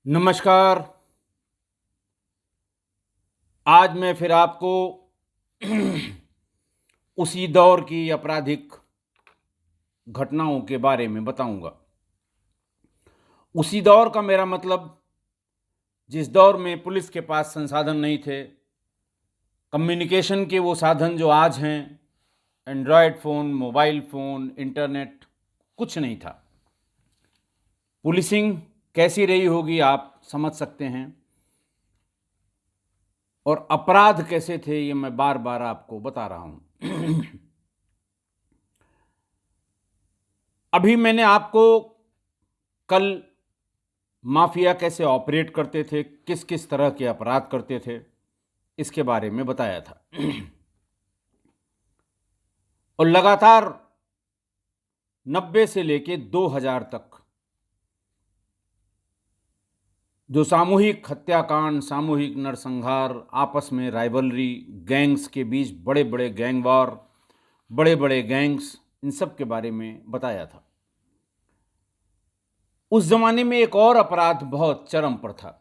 नमस्कार। आज मैं फिर आपको उसी दौर की आपराधिक घटनाओं के बारे में बताऊंगा। उसी दौर का मेरा मतलब जिस दौर में पुलिस के पास संसाधन नहीं थे, कम्युनिकेशन के वो साधन जो आज हैं, Android phone, mobile phone, internet, कुछ नहीं था। पुलिसिंग कैसी रही होगी आप समझ सकते हैं, और अपराध कैसे थे ये मैं बार बार आपको बता रहा हूं। अभी मैंने आपको कल माफिया कैसे ऑपरेट करते थे, किस किस तरह के अपराध करते थे, इसके बारे में बताया था। और लगातार 90 से लेके 2000 तक जो सामूहिक हत्याकांड, सामूहिक नरसंहार, आपस में राइवलरी, गैंग्स के बीच बड़े बड़े गैंग वॉर, बड़े बड़े गैंग्स, इन सब के बारे में बताया था। उस जमाने में एक और अपराध बहुत चरम पर था।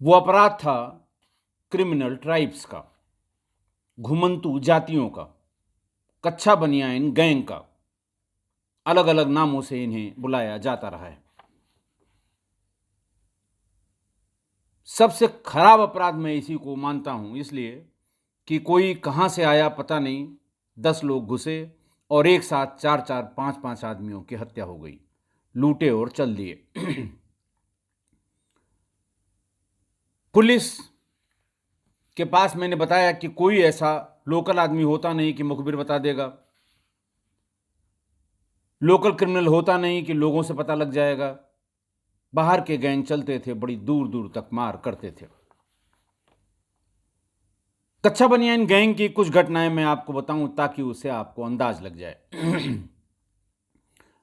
वो अपराध था क्रिमिनल ट्राइब्स का, घुमंतू जातियों का, कच्चा बनियाइन गैंग का। अलग अलग नामों से इन्हें बुलाया जाता रहा है। सबसे खराब अपराध मैं इसी को मानता हूं, इसलिए कि कोई कहां से आया पता नहीं, 10 लोग घुसे और एक साथ 4-4, 5-5 आदमियों की हत्या हो गई, लूटे और चल दिए। पुलिस के पास मैंने बताया कि कोई ऐसा लोकल आदमी होता नहीं कि मुखबिर बता देगा, लोकल क्रिमिनल होता नहीं कि लोगों से पता लग जाएगा। बाहर के गैंग चलते थे, बड़ी दूर दूर तक मार करते थे। कच्चा बनियान गैंग की कुछ घटनाएं मैं आपको बताऊं ताकि उससे आपको अंदाज लग जाए।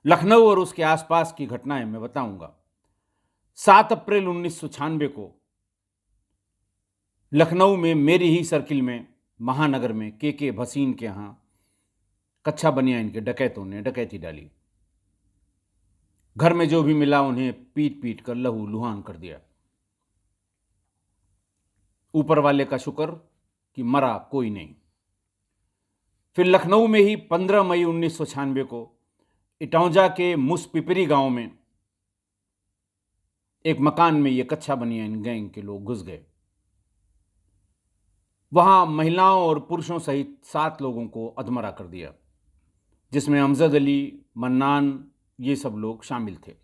लखनऊ और उसके आसपास की घटनाएं मैं बताऊंगा। 7 अप्रैल 1996 को लखनऊ में मेरी ही सर्किल में, महानगर में, के भसीन के यहां कच्चा बनियान के डकैतों ने डकैती डाली। घर में जो भी मिला उन्हें पीट पीट कर लहू लुहान कर दिया। ऊपर वाले का शुक्र कि मरा कोई नहीं। फिर लखनऊ में ही 15 मई 1996 को इटौंजा के मुसपिपरी गांव में एक मकान में ये कच्चा बनियान गैंग के लोग घुस गए। वहां महिलाओं और पुरुषों सहित 7 लोगों को अधमरा कर दिया, जिसमें अमजद अली, मन्नान, ये सब लोग शामिल थे।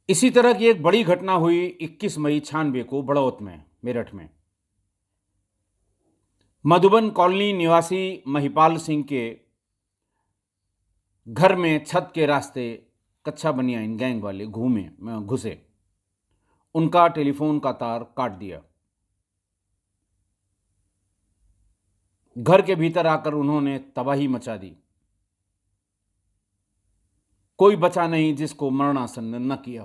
इसी तरह की एक बड़ी घटना हुई 21 मई 96 को बड़ौत में, मेरठ में। मधुबन कॉलोनी निवासी महिपाल सिंह के घर में छत के रास्ते कच्चा बनियान गैंग वाले घुसे। उनका टेलीफोन का तार काट दिया। घर के भीतर आकर उन्होंने तबाही मचा दी। कोई बचा नहीं जिसको मरणासन्न न किया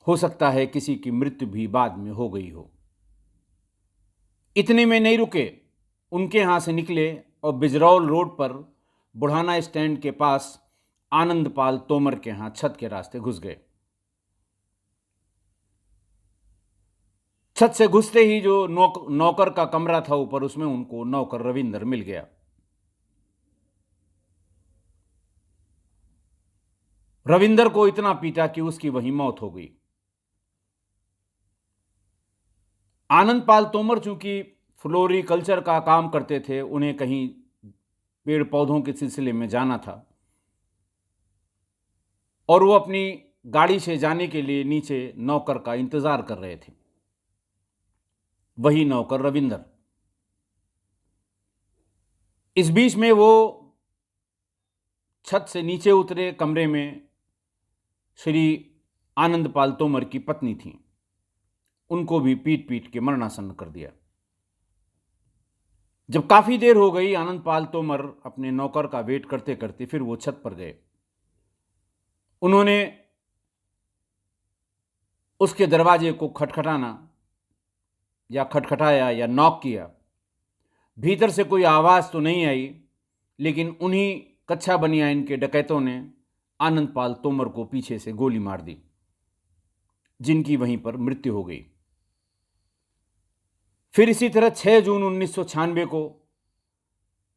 हो सकता है किसी की मृत्यु भी बाद में हो गई हो। इतने में नहीं रुके, उनके यहां से निकले और बिजरौल रोड पर बुढ़ाना स्टैंड के पास आनंदपाल तोमर के यहां छत के रास्ते घुस गए। छत से घुसते ही जो नौकर का कमरा था ऊपर, उसमें उनको नौकर रविंदर मिल गया। रविंदर को इतना पीटा कि उसकी वहीं मौत हो गई। आनंदपाल तोमर चूंकि फ्लोरिकल्चर का काम करते थे, उन्हें कहीं पेड़ पौधों के सिलसिले में जाना था और वो अपनी गाड़ी से जाने के लिए नीचे नौकर का इंतजार कर रहे थे। वही नौकर रविंदर। इस बीच में वो छत से नीचे उतरे। कमरे में श्री आनंदपाल तोमर की पत्नी थी, उनको भी पीट पीट के मरणासन्न कर दिया। जब काफी देर हो गई, आनंदपाल तोमर अपने नौकर का वेट करते करते फिर वो छत पर गए। उन्होंने उसके दरवाजे को खटखटाना या खटखटाया या नॉक किया। भीतर से कोई आवाज तो नहीं आई, लेकिन उन्हीं कच्छा बनियाइन के डकैतों ने आनंदपाल तोमर को पीछे से गोली मार दी, जिनकी वहीं पर मृत्यु हो गई। फिर इसी तरह 6 जून 1996 को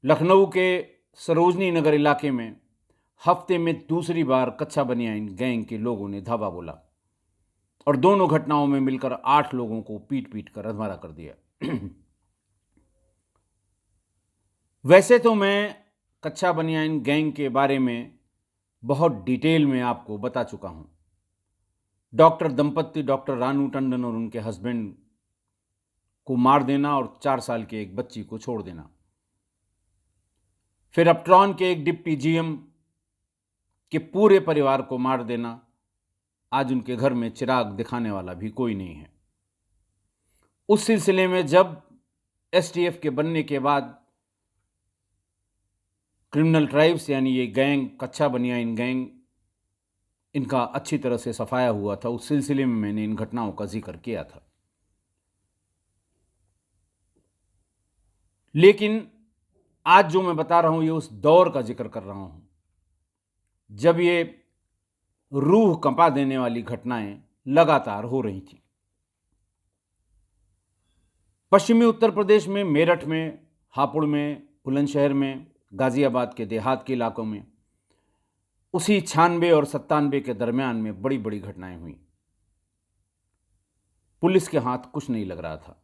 लखनऊ के सरोजनी नगर इलाके में हफ्ते में दूसरी बार कच्छा बनियाइन गैंग के लोगों ने धावा बोला और दोनों घटनाओं में मिलकर 8 लोगों को पीट पीट कर अधमरा कर दिया। वैसे तो मैं कच्छा बनियाइन गैंग के बारे में बहुत डिटेल में आपको बता चुका हूं। डॉक्टर दंपत्ति डॉक्टर रानू टंडन और उनके हस्बैंड को मार देना और 4 साल के एक बच्ची को छोड़ देना, फिर अपट्रॉन के एक डिप्टी जीएम के पूरे परिवार को मार देना। आज उनके घर में चिराग दिखाने वाला भी कोई नहीं है। उस सिलसिले में जब एसटीएफ के बनने के बाद क्रिमिनल ट्राइब्स यानी ये गैंग कच्छा बनियाइन गैंग, इनका अच्छी तरह से सफाया हुआ था, उस सिलसिले में मैंने इन घटनाओं का जिक्र किया था। लेकिन आज जो मैं बता रहा हूं ये उस दौर का जिक्र कर रहा हूं जब ये रूह कंपा देने वाली घटनाएं लगातार हो रही थी। पश्चिमी उत्तर प्रदेश में मेरठ में, हापुड़ में, बुलंदशहर में, गाजियाबाद के देहात के इलाकों में उसी 96 और 97 के दरमियान में बड़ी बड़ी घटनाएं हुई। पुलिस के हाथ कुछ नहीं लग रहा था।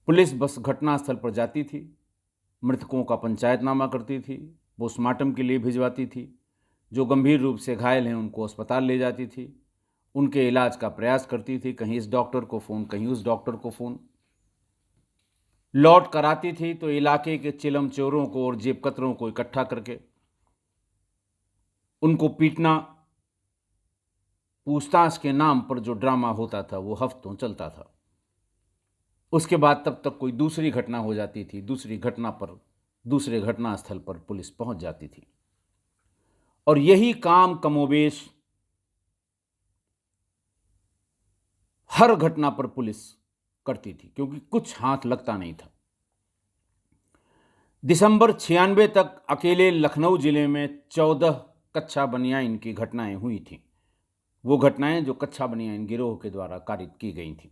पुलिस बस घटनास्थल पर जाती थी, मृतकों का पंचायतनामा करती थी, पोस्टमार्टम के लिए भिजवाती थी, जो गंभीर रूप से घायल हैं उनको अस्पताल ले जाती थी, उनके इलाज का प्रयास करती थी, कहीं इस डॉक्टर को फ़ोन, कहीं उस डॉक्टर को फ़ोन। लौट कर आती थी तो इलाके के चिलम चोरों को और जेबकतरों को इकट्ठा करके उनको पीटना, पूछताछ के नाम पर जो ड्रामा होता था वो हफ्तों चलता था। उसके बाद तब तक कोई दूसरी घटना हो जाती थी, दूसरी घटना पर, दूसरे घटनास्थल पर पुलिस पहुंच जाती थी और यही काम कमोबेश हर घटना पर पुलिस करती थी, क्योंकि कुछ हाथ लगता नहीं था। दिसंबर 96 तक अकेले लखनऊ जिले में 14 कच्छा बनियाइन की घटनाएं हुई थीं। वो घटनाएं जो कच्छा बनियाइन गिरोह के द्वारा कारित की गई थीं।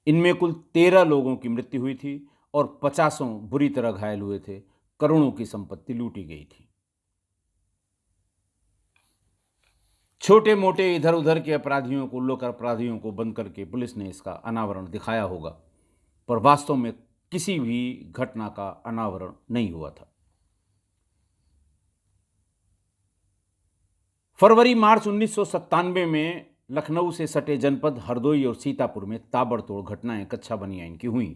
इनमें कुल 13 लोगों की मृत्यु हुई थी और 50 बुरी तरह घायल हुए थे। करोड़ों की संपत्ति लूटी गई थी। छोटे मोटे इधर उधर के अपराधियों को, लोक अपराधियों को बंद करके पुलिस ने इसका अनावरण दिखाया होगा, पर वास्तव में किसी भी घटना का अनावरण नहीं हुआ था। फरवरी मार्च 1997 में लखनऊ से सटे जनपद हरदोई और सीतापुर में ताबड़तोड़ घटनाएं कच्छा बनियाइन की हुई।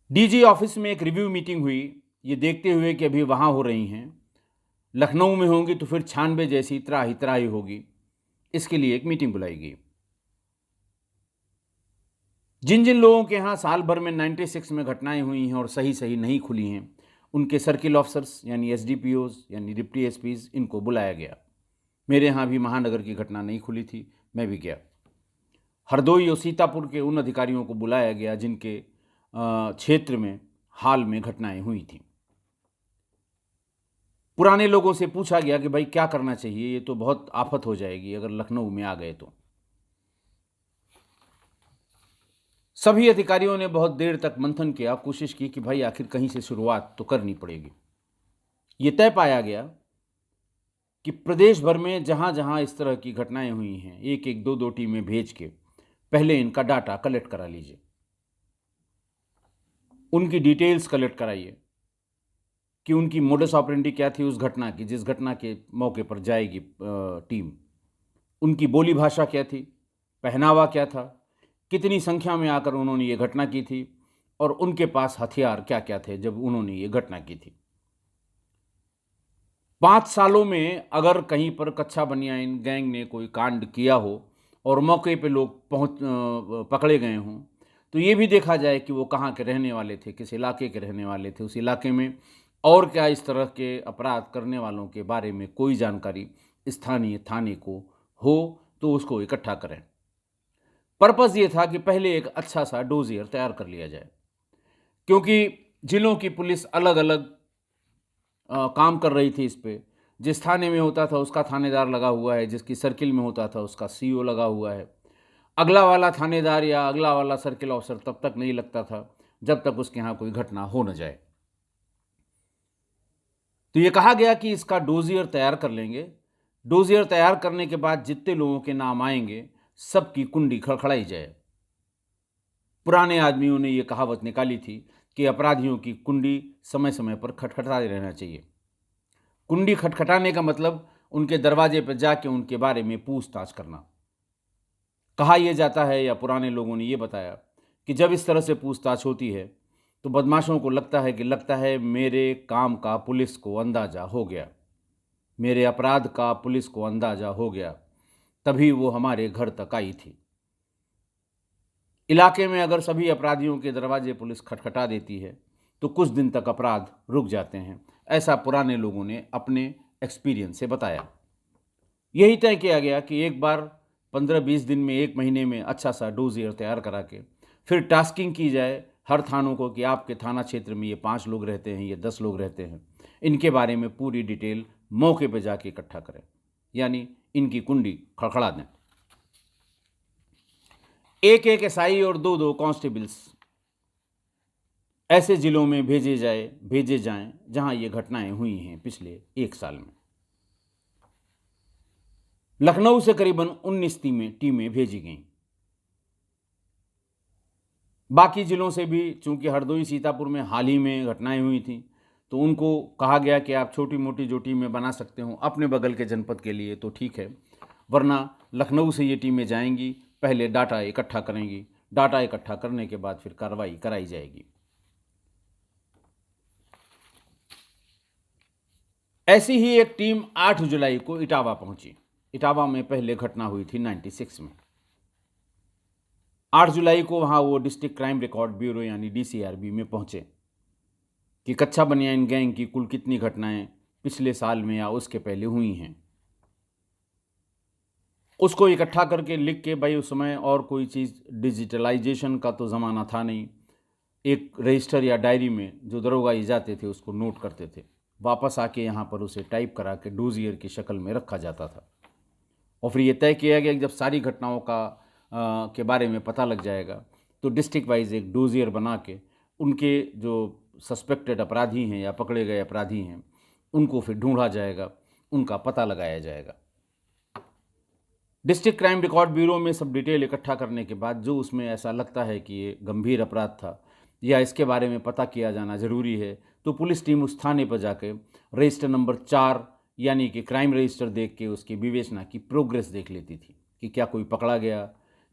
डीजी ऑफिस में एक रिव्यू मीटिंग हुई, ये देखते हुए कि अभी वहां हो रही हैं, लखनऊ में होंगी तो फिर 96 जैसी त्राही त्राही होगी, इसके लिए एक मीटिंग बुलाई गई। जिन जिन लोगों के यहाँ साल भर में 96 में घटनाएं हुई हैं और सही सही नहीं खुली हैं, उनके सर्किल ऑफिसर्स यानी एसडीपीओज यानी डिप्टी एसपीज, इनको बुलाया गया। मेरे यहाँ भी महानगर की घटना नहीं खुली थी, मैं भी गया। हरदोई और सीतापुर के उन अधिकारियों को बुलाया गया जिनके क्षेत्र में हाल में घटनाएं हुई थी। पुराने लोगों से पूछा गया कि भाई क्या करना चाहिए, ये तो बहुत आफत हो जाएगी अगर लखनऊ में आ गए तो। सभी अधिकारियों ने बहुत देर तक मंथन किया, कोशिश की कि भाई आखिर कहीं से शुरुआत तो करनी पड़ेगी। ये तय पाया गया कि प्रदेश भर में जहां जहां इस तरह की घटनाएं हुई हैं, एक एक दो दो टीमें भेज के पहले इनका डाटा कलेक्ट करा लीजिए, उनकी डिटेल्स कलेक्ट कराइए कि उनकी मोडस ऑपरेंडी क्या थी उस घटना की, जिस घटना के मौके पर जाएगी टीम, उनकी बोली भाषा क्या थी, पहनावा क्या था, कितनी संख्या में आकर उन्होंने ये घटना की थी और उनके पास हथियार क्या क्या थे जब उन्होंने ये घटना की थी। 5 सालों में अगर कहीं पर कच्छा बनियाइन गैंग ने कोई कांड किया हो और मौके पे लोग पकड़े गए हों, तो ये भी देखा जाए कि वो कहाँ के रहने वाले थे, किस इलाके के रहने वाले थे, उस इलाके में और क्या इस तरह के अपराध करने वालों के बारे में कोई जानकारी स्थानीय थाने को हो तो उसको इकट्ठा करें। पर्पस ये था कि पहले एक अच्छा सा डोजियर तैयार कर लिया जाए, क्योंकि जिलों की पुलिस अलग अलग काम कर रही थी इस पे। जिस थाने में होता था उसका थानेदार लगा हुआ है, जिसकी सर्किल में होता था उसका सीओ लगा हुआ है। अगला वाला थानेदार या अगला वाला सर्किल ऑफिसर तब तक नहीं लगता था जब तक उसके यहाँ कोई घटना हो न जाए। तो ये कहा गया कि इसका डोजियर तैयार कर लेंगे। डोजियर तैयार करने के बाद जितने लोगों के नाम आएंगे सबकी कुंडी खड़खड़ाई जाए। पुराने आदमियों ने ये कहावत निकाली थी कि अपराधियों की कुंडी समय समय पर खटखटाते रहना चाहिए। कुंडी खटखटाने का मतलब उनके दरवाजे पर जाके उनके बारे में पूछताछ करना। कहा यह जाता है या पुराने लोगों ने यह बताया कि जब इस तरह से पूछताछ होती है तो बदमाशों को लगता है मेरे काम का पुलिस को अंदाज़ा हो गया, मेरे अपराध का पुलिस को अंदाज़ा हो गया, तभी वो हमारे घर तक आई थी। इलाके में अगर सभी अपराधियों के दरवाजे पुलिस खटखटा देती है तो कुछ दिन तक अपराध रुक जाते हैं। ऐसा पुराने लोगों ने अपने एक्सपीरियंस से बताया। यही तय किया गया कि एक बार 15-20 दिन में, एक महीने में अच्छा सा डोजियर तैयार करा के फिर टास्किंग की जाए हर थानों को कि आपके थाना क्षेत्र में ये 5 लोग रहते हैं, ये 10 लोग रहते हैं, इनके बारे में पूरी डिटेल मौके पे जाके इकट्ठा करें, यानी इनकी कुंडी खड़खड़ा दें। एक एक एसआई और 2-2 कांस्टेबल्स ऐसे जिलों में भेजे जाएं जहां ये घटनाएं हुई हैं पिछले 1 साल में। लखनऊ से करीबन 19 टीमें भेजी गईं। बाकी जिलों से भी, चूंकि हरदोई सीतापुर में हाल ही में घटनाएं हुई थी, तो उनको कहा गया कि आप छोटी मोटी जो टीमें बना सकते हो अपने बगल के जनपद के लिए तो ठीक है, वरना लखनऊ से ये टीमें जाएंगी, पहले डाटा इकट्ठा करेंगी, डाटा इकट्ठा करने के बाद फिर कार्रवाई कराई जाएगी। ऐसी ही एक टीम 8 जुलाई को इटावा पहुंची। इटावा में पहले घटना हुई थी 96 में। 8 जुलाई को वहां वो डिस्ट्रिक्ट क्राइम रिकॉर्ड ब्यूरो यानी डीसीआरबी में पहुंचे कि कच्चा बनियान गैंग की कुल कितनी घटनाएं पिछले साल में या उसके पहले हुई हैं। उसको इकट्ठा करके लिख के, भाई उस समय और कोई चीज़ डिजिटलाइजेशन का तो ज़माना था नहीं, एक रजिस्टर या डायरी में जो दरोगाई जाते थे उसको नोट करते थे, वापस आके यहाँ पर उसे टाइप करा के डोजियर की शक्ल में रखा जाता था। और फिर ये तय किया गया कि जब सारी घटनाओं के बारे में पता लग जाएगा तो डिस्ट्रिक्ट वाइज एक डोजियर बना के उनके जो सस्पेक्टेड अपराधी हैं या पकड़े गए अपराधी हैं उनको फिर ढूंढा जाएगा, उनका पता लगाया जाएगा। डिस्ट्रिक्ट क्राइम रिकॉर्ड ब्यूरो में सब डिटेल इकट्ठा करने के बाद जो उसमें ऐसा लगता है कि ये गंभीर अपराध था या इसके बारे में पता किया जाना ज़रूरी है, तो पुलिस टीम उस थाने पर जाके रजिस्टर नंबर 4 यानी कि क्राइम रजिस्टर देख के उसकी विवेचना की प्रोग्रेस देख लेती थी कि क्या कोई पकड़ा गया,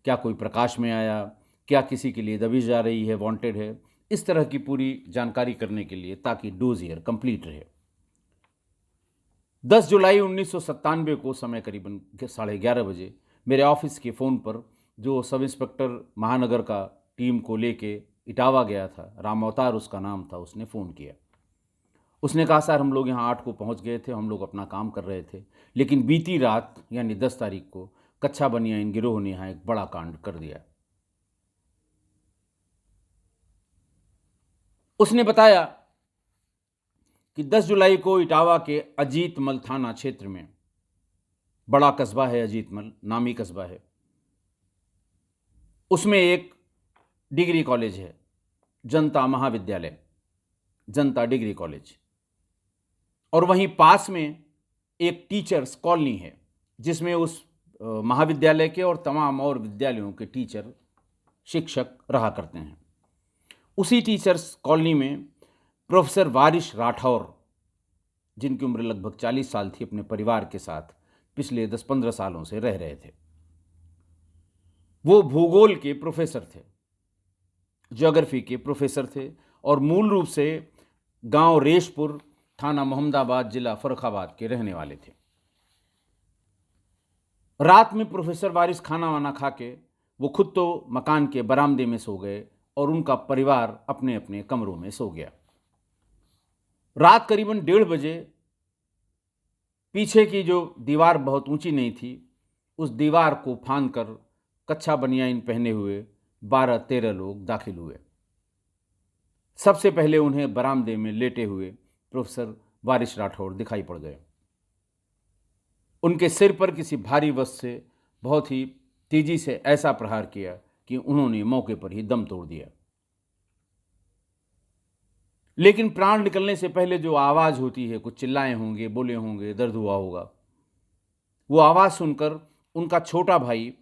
क्या कोई प्रकाश में आया, क्या किसी के लिए दबिश जा रही है, वांटेड है, इस तरह की पूरी जानकारी करने के लिए, ताकि डोजियर कंप्लीट रहे। 10 जुलाई 1997 को समय करीबन 11:30 बजे मेरे ऑफिस के फ़ोन पर जो सब इंस्पेक्टर महानगर का टीम को लेके इटावा गया था, राम अवतार उसका नाम था, उसने फ़ोन किया। उसने कहा सर हम लोग यहाँ 8 को पहुँच गए थे, हम लोग अपना काम कर रहे थे, लेकिन बीती रात यानी 10 तारीख को कच्चा बनियान गिरोह ने यहाँ एक बड़ा कांड कर दिया। उसने बताया कि 10 जुलाई को इटावा के अजीतमल थाना क्षेत्र में, बड़ा कस्बा है अजीतमल, नामी कस्बा है, उसमें एक डिग्री कॉलेज है, जनता महाविद्यालय, जनता डिग्री कॉलेज, और वहीं पास में एक टीचर्स कॉलोनी है जिसमें उस महाविद्यालय के और तमाम और विद्यालयों के टीचर, शिक्षक रहा करते हैं। उसी टीचर्स कॉलोनी में प्रोफेसर वारिश राठौर, जिनकी उम्र लगभग 40 साल थी, अपने परिवार के साथ पिछले 10-15 सालों से रह रहे थे। वो भूगोल के प्रोफेसर थे, ज्योग्राफी के प्रोफेसर थे और मूल रूप से गांव रेशपुर, थाना मोहम्मदाबाद, जिला फर्रुखाबाद के रहने वाले थे। रात में प्रोफेसर वारिस खाना वाना खा के वो खुद तो मकान के बरामदे में सो गए और उनका परिवार अपने अपने कमरों में सो गया। रात करीबन 1:30 बजे पीछे की जो दीवार बहुत ऊंची नहीं थी, उस दीवार को फांदकर कच्छा बनियान पहने हुए 12-13 लोग दाखिल हुए। सबसे पहले उन्हें बरामदे में लेटे हुए प्रोफेसर वारिस राठौर दिखाई पड़ गए। उनके सिर पर किसी भारी वस्तु से बहुत ही तेजी से ऐसा प्रहार किया कि उन्होंने मौके पर ही दम तोड़ दिया। लेकिन प्राण निकलने से पहले जो आवाज होती है, कुछ चिल्लाए होंगे, बोले होंगे, दर्द हुआ होगा, वो आवाज सुनकर उनका छोटा भाई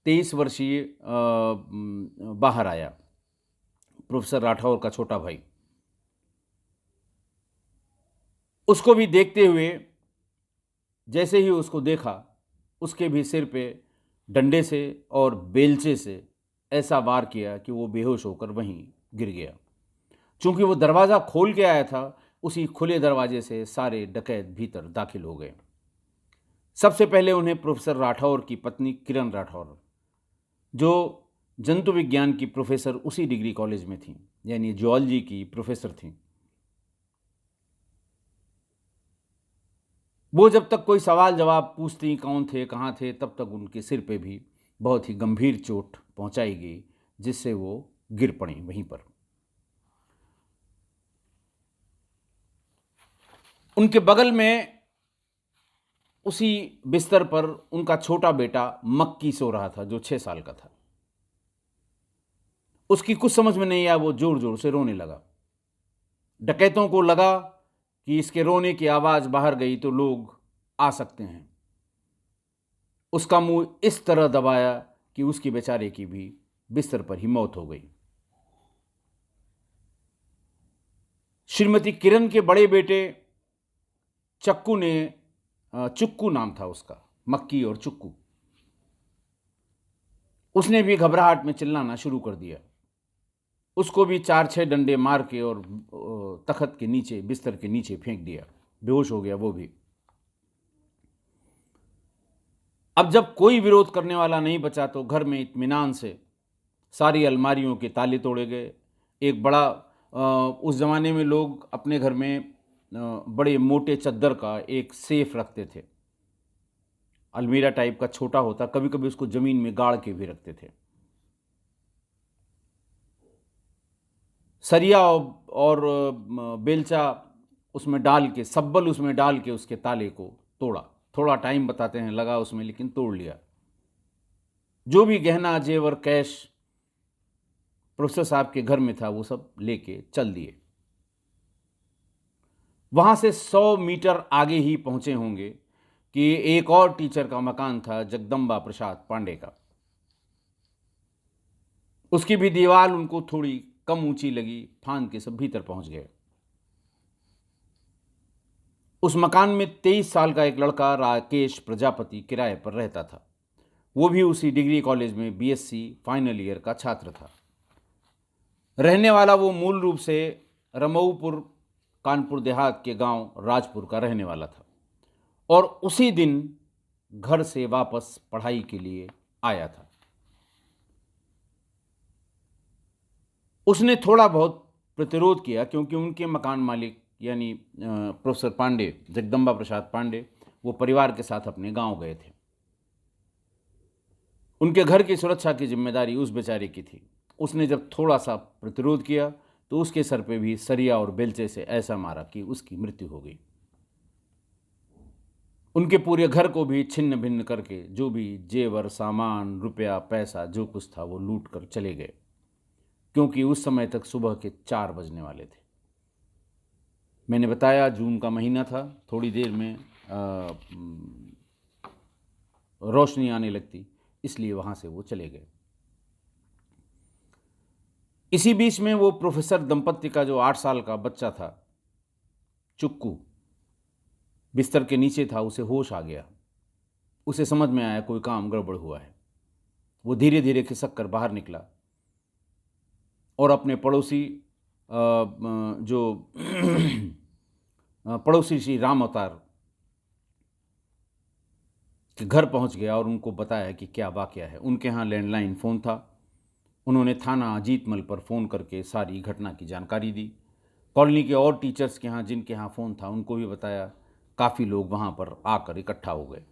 23 वर्षीय बाहर आया, प्रोफेसर राठौर का छोटा भाई। उसको भी देखते हुए, जैसे ही उसको देखा, उसके भी सिर पे डंडे से और बेलचे से ऐसा वार किया कि वो बेहोश होकर वहीं गिर गया। चूंकि वो दरवाज़ा खोल के आया था, उसी खुले दरवाजे से सारे डकैत भीतर दाखिल हो गए। सबसे पहले उन्हें प्रोफेसर राठौर की पत्नी किरण राठौर, जो जंतु विज्ञान की प्रोफेसर उसी डिग्री कॉलेज में थी, यानी जूलॉजी की प्रोफेसर थी, वो जब तक कोई सवाल जवाब पूछती कौन थे, कहाँ थे, तब तक उनके सिर पे भी बहुत ही गंभीर चोट पहुंचाई गई, जिससे वो गिर पड़ी वहीं पर। उनके बगल में उसी बिस्तर पर उनका छोटा बेटा मक्की सो रहा था, जो 6 साल का था। उसकी कुछ समझ में नहीं आया, वो जोर जोर से रोने लगा। डकैतों को लगा कि इसके रोने की आवाज बाहर गई तो लोग आ सकते हैं। उसका मुंह इस तरह दबाया कि उसकी बेचारे की भी बिस्तर पर ही मौत हो गई। श्रीमती किरण के बड़े बेटे चक्कू ने, चुक्कू नाम था उसका, मक्की और चुक्कू, उसने भी घबराहट में चिल्लाना शुरू कर दिया। उसको भी 4-6 डंडे मार के और तख्त के नीचे, बिस्तर के नीचे फेंक दिया, बेहोश हो गया वो भी। अब जब कोई विरोध करने वाला नहीं बचा तो घर में इत्मीनान से सारी अलमारियों के ताले तोड़े गए। एक बड़ा उस ज़माने में लोग अपने घर में बड़े मोटे चद्दर का एक सेफ रखते थे, अलमीरा टाइप का छोटा होता, कभी कभी उसको ज़मीन में गाड़ के भी रखते थे। सरिया और बेलचा उसमें डाल के, सब्बल उसमें डाल के उसके ताले को तोड़ा। थोड़ा टाइम बताते हैं लगा उसमें, लेकिन तोड़ लिया। जो भी गहना जेवर कैश प्रोफेसर साहब के घर में था वो सब लेके चल दिए। वहां से 100 मीटर आगे ही पहुंचे होंगे कि एक और टीचर का मकान था, जगदम्बा प्रसाद पांडे का। उसकी भी दीवार उनको थोड़ी कम ऊंची लगी, फांद के सब भीतर पहुंच गए। उस मकान में 23 साल का एक लड़का राकेश प्रजापति किराए पर रहता था। वो भी उसी डिग्री कॉलेज में बीएससी फाइनल ईयर का छात्र था। रहने वाला वो मूल रूप से रमऊपुर कानपुर देहात के गांव राजपुर का रहने वाला था, और उसी दिन घर से वापस पढ़ाई के लिए आया था। उसने थोड़ा बहुत प्रतिरोध किया, क्योंकि उनके मकान मालिक यानी प्रोफेसर पांडे, जगदम्बा प्रसाद पांडे, वो परिवार के साथ अपने गांव गए थे। उनके घर की सुरक्षा की जिम्मेदारी उस बेचारे की थी। उसने जब थोड़ा सा प्रतिरोध किया तो उसके सर पे भी सरिया और बेलचे से ऐसा मारा कि उसकी मृत्यु हो गई। उनके पूरे घर को भी छिन्न भिन्न करके जो भी जेवर सामान, रुपया, पैसा जो कुछ था वो लूट कर चले गए, क्योंकि उस समय तक सुबह के 4 बजने वाले थे। मैंने बताया जून का महीना था, थोड़ी देर में रोशनी आने लगती, इसलिए वहाँ से वो चले गए। इसी बीच में वो प्रोफेसर दंपत्ति का जो 8 साल का बच्चा था चुक्कू, बिस्तर के नीचे था, उसे होश आ गया। उसे समझ में आया कोई काम गड़बड़ हुआ है। वो धीरे धीरे खिसक कर बाहर निकला और अपने पड़ोसी जो पड़ोसी श्री राम अवतार के घर पहुंच गया और उनको बताया कि क्या वाकया है। उनके यहाँ लैंडलाइन फ़ोन था। उन्होंने थाना अजीतमल पर फ़ोन करके सारी घटना की जानकारी दी। कॉलोनी के और टीचर्स के यहाँ, जिनके यहाँ फ़ोन था, उनको भी बताया। काफ़ी लोग वहाँ पर आकर इकट्ठा हो गए।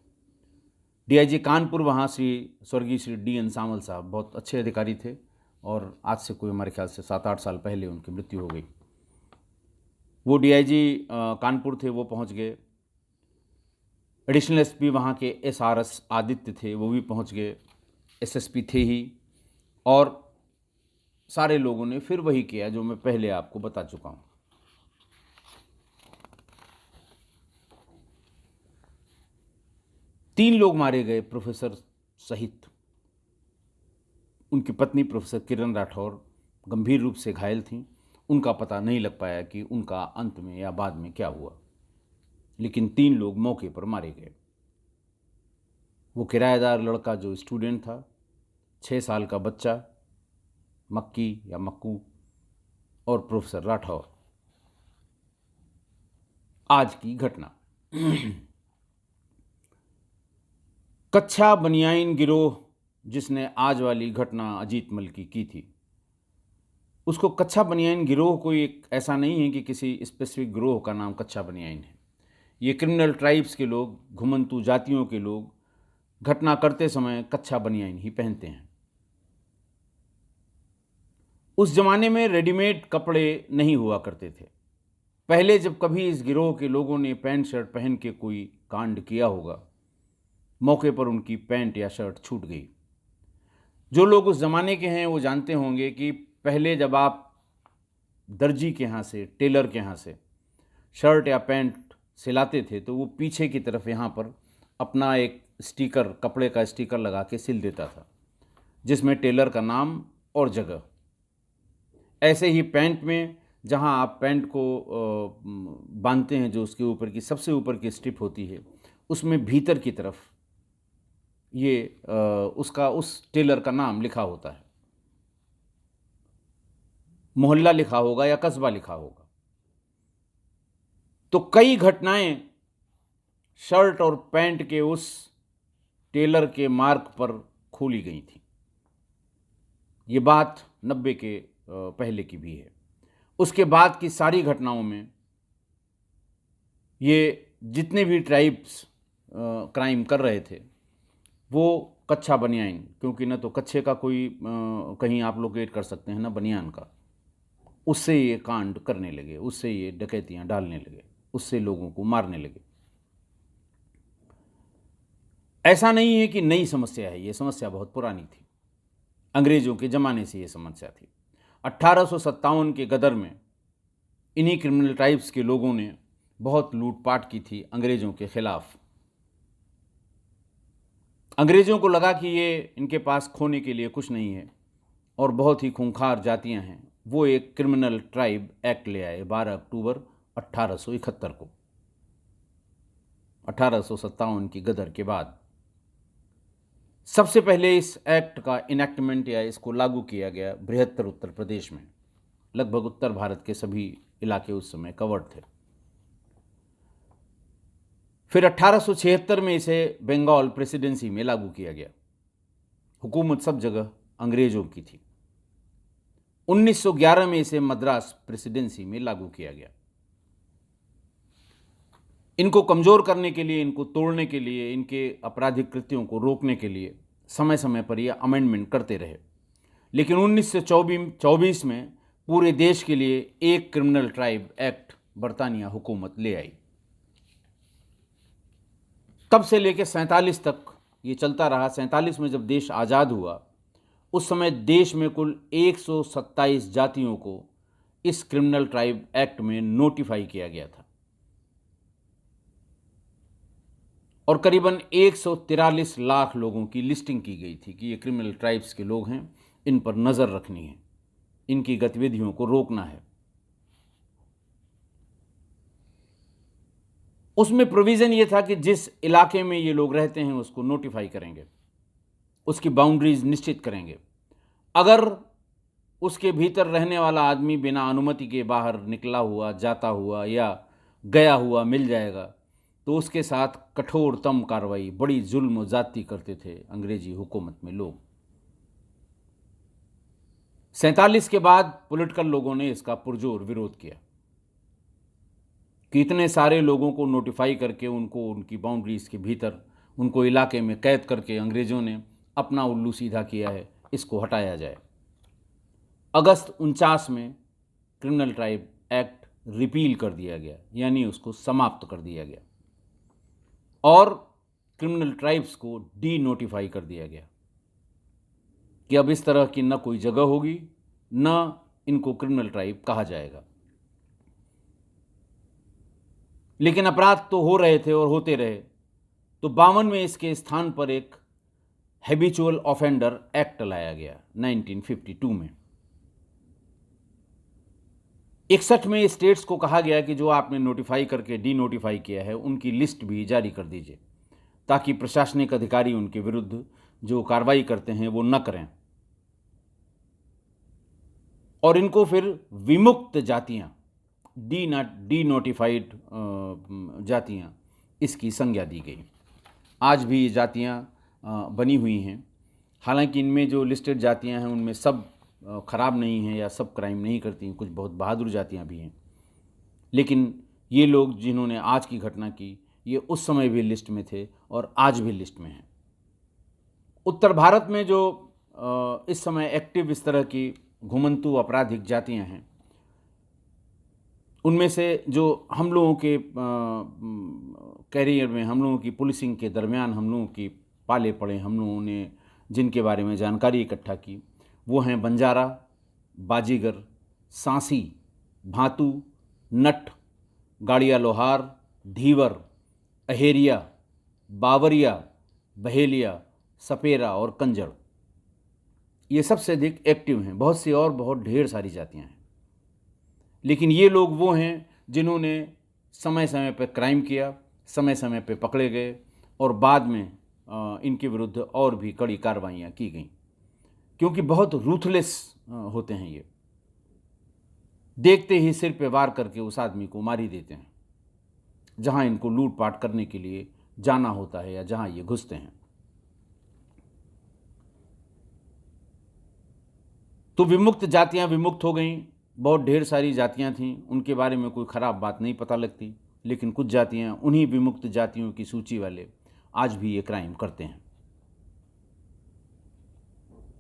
डीआईजी कानपुर वहाँ स्वर्गीय श्री डी एन सामल साहब बहुत अच्छे अधिकारी थे। और आज से कोई हमारे ख्याल से 7-8 साल पहले उनकी मृत्यु हो गई। वो डीआईजी कानपुर थे, वो पहुंच गए। एडिशनल एसपी वहाँ के एसआरएस आदित्य थे, वो भी पहुँच गए। एसएसपी थे ही, और सारे लोगों ने फिर वही किया जो मैं पहले आपको बता चुका हूँ। तीन लोग मारे गए प्रोफेसर सहित। उनकी पत्नी प्रोफेसर किरण राठौर गंभीर रूप से घायल थीं। उनका पता नहीं लग पाया कि उनका अंत में या बाद में क्या हुआ, लेकिन 3 लोग मौके पर मारे गए। वो किराएदार लड़का जो स्टूडेंट था, 6 साल का बच्चा मक्की या मक्कू, और प्रोफेसर राठौर। आज की घटना। कच्छा बनियाइन गिरोह जिसने आज वाली घटना अजीत मल की थी, उसको कच्छा बनियाइन गिरोह कोई एक ऐसा नहीं है कि किसी स्पेसिफिक गिरोह का नाम कच्छा बनियाइन है। ये क्रिमिनल ट्राइब्स के लोग, घुमंतू जातियों के लोग घटना करते समय कच्छा बनियाइन ही पहनते हैं। उस जमाने में रेडीमेड कपड़े नहीं हुआ करते थे। पहले जब कभी इस गिरोह के लोगों ने पैंट शर्ट पहन के कोई कांड किया होगा, मौके पर उनकी पैंट या शर्ट छूट गई। जो लोग उस ज़माने के हैं वो जानते होंगे कि पहले जब आप दर्जी के यहाँ से, टेलर के यहाँ से शर्ट या पैंट सिलाते थे तो वो पीछे की तरफ यहाँ पर अपना एक स्टिकर, कपड़े का स्टिकर लगा के सिल देता था, जिसमें टेलर का नाम और जगह। ऐसे ही पैंट में जहाँ आप पैंट को बांधते हैं, जो उसके ऊपर की सबसे ऊपर की स्ट्रिप होती है, उसमें भीतर की तरफ ये उसका, उस टेलर का नाम लिखा होता है। मोहल्ला लिखा होगा या कस्बा लिखा होगा। तो कई घटनाएं शर्ट और पैंट के उस टेलर के मार्ग पर खोली गई थी। ये बात 90 के पहले की भी है। उसके बाद की सारी घटनाओं में ये जितने भी ट्राइब्स क्राइम कर रहे थे वो कच्छा बनियान, क्योंकि न तो कच्छे का कोई कहीं आप लोकेट कर सकते हैं, ना बनियान का, उससे ये कांड करने लगे, उससे ये डकैतियाँ डालने लगे, उससे लोगों को मारने लगे। ऐसा नहीं है कि नई समस्या है, ये समस्या बहुत पुरानी थी। अंग्रेज़ों के ज़माने से ये समस्या थी। 1857 के गदर में इन्हीं क्रिमिनल ट्राइब्स के लोगों ने बहुत लूटपाट की थी अंग्रेज़ों के ख़िलाफ़। अंग्रेज़ों को लगा कि ये इनके पास खोने के लिए कुछ नहीं है और बहुत ही खूंखार जातियां हैं। वो एक क्रिमिनल ट्राइब एक्ट ले आए 12 अक्टूबर 1871 को, 1857 की गदर के बाद। सबसे पहले इस एक्ट का इनैक्टमेंट या इसको लागू किया गया बृहत्तर उत्तर प्रदेश में। लगभग उत्तर भारत के सभी इलाके उस समय कवर्ड थे। फिर 1876 में इसे बंगाल प्रेसिडेंसी में लागू किया गया। हुकूमत सब जगह अंग्रेज़ों की थी। 1911 में इसे मद्रास प्रेसिडेंसी में लागू किया गया। इनको कमज़ोर करने के लिए, इनको तोड़ने के लिए, इनके आपराधिक कृत्यों को रोकने के लिए समय समय पर यह अमेंडमेंट करते रहे। लेकिन 1924 में पूरे देश के लिए एक क्रिमिनल ट्राइब एक्ट बरतानिया हुकूमत ले आई। तब से लेकर 47 तक ये चलता रहा। 47 में जब देश आज़ाद हुआ, उस समय देश में कुल 127 जातियों को इस क्रिमिनल ट्राइब एक्ट में नोटिफाई किया गया था और करीबन 143 लाख लोगों की लिस्टिंग की गई थी कि ये क्रिमिनल ट्राइब्स के लोग हैं, इन पर नज़र रखनी है, इनकी गतिविधियों को रोकना है। उसमें प्रोविज़न ये था कि जिस इलाके में ये लोग रहते हैं उसको नोटिफाई करेंगे, उसकी बाउंड्रीज निश्चित करेंगे। अगर उसके भीतर रहने वाला आदमी बिना अनुमति के बाहर निकला हुआ, जाता हुआ या गया हुआ मिल जाएगा तो उसके साथ कठोरतम कार्रवाई, बड़ी जुल्म ज़्यादती करते थे अंग्रेजी हुकूमत में लोग। 47 के बाद पॉलिटिकल लोगों ने इसका पुरजोर विरोध किया कि इतने सारे लोगों को नोटिफाई करके उनको उनकी बाउंड्रीज के भीतर, उनको इलाके में कैद करके अंग्रेज़ों ने अपना उल्लू सीधा किया है, इसको हटाया जाए। अगस्त 49 में क्रिमिनल ट्राइब एक्ट रिपील कर दिया गया, यानी उसको समाप्त कर दिया गया और क्रिमिनल ट्राइब्स को डी नोटिफाई कर दिया गया कि अब इस तरह की न कोई जगह होगी, न इनको क्रिमिनल ट्राइब कहा जाएगा। लेकिन अपराध तो हो रहे थे और होते रहे, तो 52 में इसके स्थान पर एक हैबिचुअल ऑफेंडर एक्ट लाया गया 1952 में। 61 में स्टेट्स को कहा गया कि जो आपने नोटिफाई करके डी नोटिफाई किया है उनकी लिस्ट भी जारी कर दीजिए, ताकि प्रशासनिक अधिकारी उनके विरुद्ध जो कार्रवाई करते हैं वो न करें और इनको फिर विमुक्त जातियां, डी नोटिफाइड जातियां, इसकी संज्ञा दी गई। आज भी ये जातियां बनी हुई हैं। हालांकि इनमें जो लिस्टेड जातियां हैं उनमें सब ख़राब नहीं हैं या सब क्राइम नहीं करती हैं, कुछ बहुत बहादुर जातियां भी हैं। लेकिन ये लोग जिन्होंने आज की घटना की, ये उस समय भी लिस्ट में थे और आज भी लिस्ट में हैं। उत्तर भारत में जो इस समय एक्टिव इस तरह की घुमंतू आपराधिक जातियां हैं, उनमें से जो हम लोगों के कैरियर में, हम लोगों की पुलिसिंग के दरमियान हम लोगों की पाले पड़े, हम लोगों ने जिनके बारे में जानकारी इकट्ठा की, वो हैं बंजारा, बाजीगर, सांसी, भातू, नट, गाड़िया लोहार, धीवर, अहेरिया, बावरिया, बहेलिया, सपेरा और कंजड़। ये सबसे अधिक एक्टिव हैं। बहुत सी और बहुत ढेर सारी जातियां हैं, लेकिन ये लोग वो हैं जिन्होंने समय समय पर क्राइम किया, समय समय पर पकड़े गए और बाद में इनके विरुद्ध और भी कड़ी कार्रवाइयाँ की गईं, क्योंकि बहुत रूथलेस होते हैं ये। देखते ही सिर पे वार करके उस आदमी को मार ही देते हैं जहां इनको लूटपाट करने के लिए जाना होता है या जहां ये घुसते हैं। तो विमुक्त जातियां विमुक्त हो गईं। बहुत ढेर सारी जातियां थीं, उनके बारे में कोई ख़राब बात नहीं पता लगती, लेकिन कुछ जातियां, उन्हीं विमुक्त जातियों की सूची वाले, आज भी ये क्राइम करते हैं।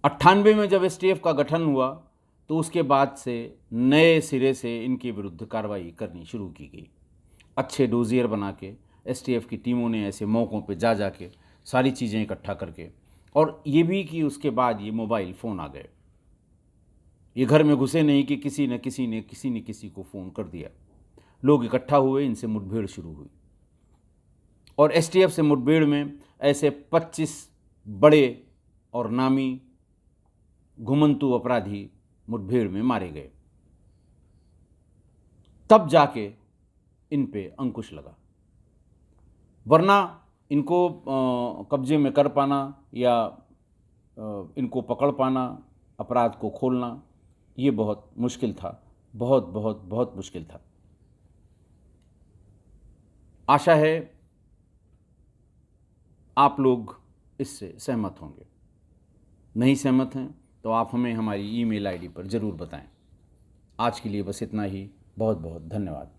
98 में जब एसटीएफ का गठन हुआ तो उसके बाद से नए सिरे से इनके विरुद्ध कार्रवाई करनी शुरू की गई। अच्छे डोजियर बना के एसटीएफ की टीमों ने ऐसे मौक़ों पे जा के सारी चीज़ें इकट्ठा करके, और ये भी कि उसके बाद ये मोबाइल फ़ोन आ गए। ये घर में घुसे नहीं कि किसी न किसी को फ़ोन कर दिया। लोग इकट्ठा हुए, इनसे मुठभेड़ शुरू हुई और एसटीएफ से मुठभेड़ में ऐसे 25 बड़े और नामी घुमंतू अपराधी मुठभेड़ में मारे गए। तब जाके इन पे अंकुश लगा, वरना इनको कब्जे में कर पाना या इनको पकड़ पाना, अपराध को खोलना, ये बहुत मुश्किल था, बहुत बहुत बहुत मुश्किल था। आशा है आप लोग इससे सहमत होंगे। नहीं सहमत हैं तो आप हमें हमारी ईमेल आईडी पर ज़रूर बताएं। आज के लिए बस इतना ही। बहुत बहुत धन्यवाद।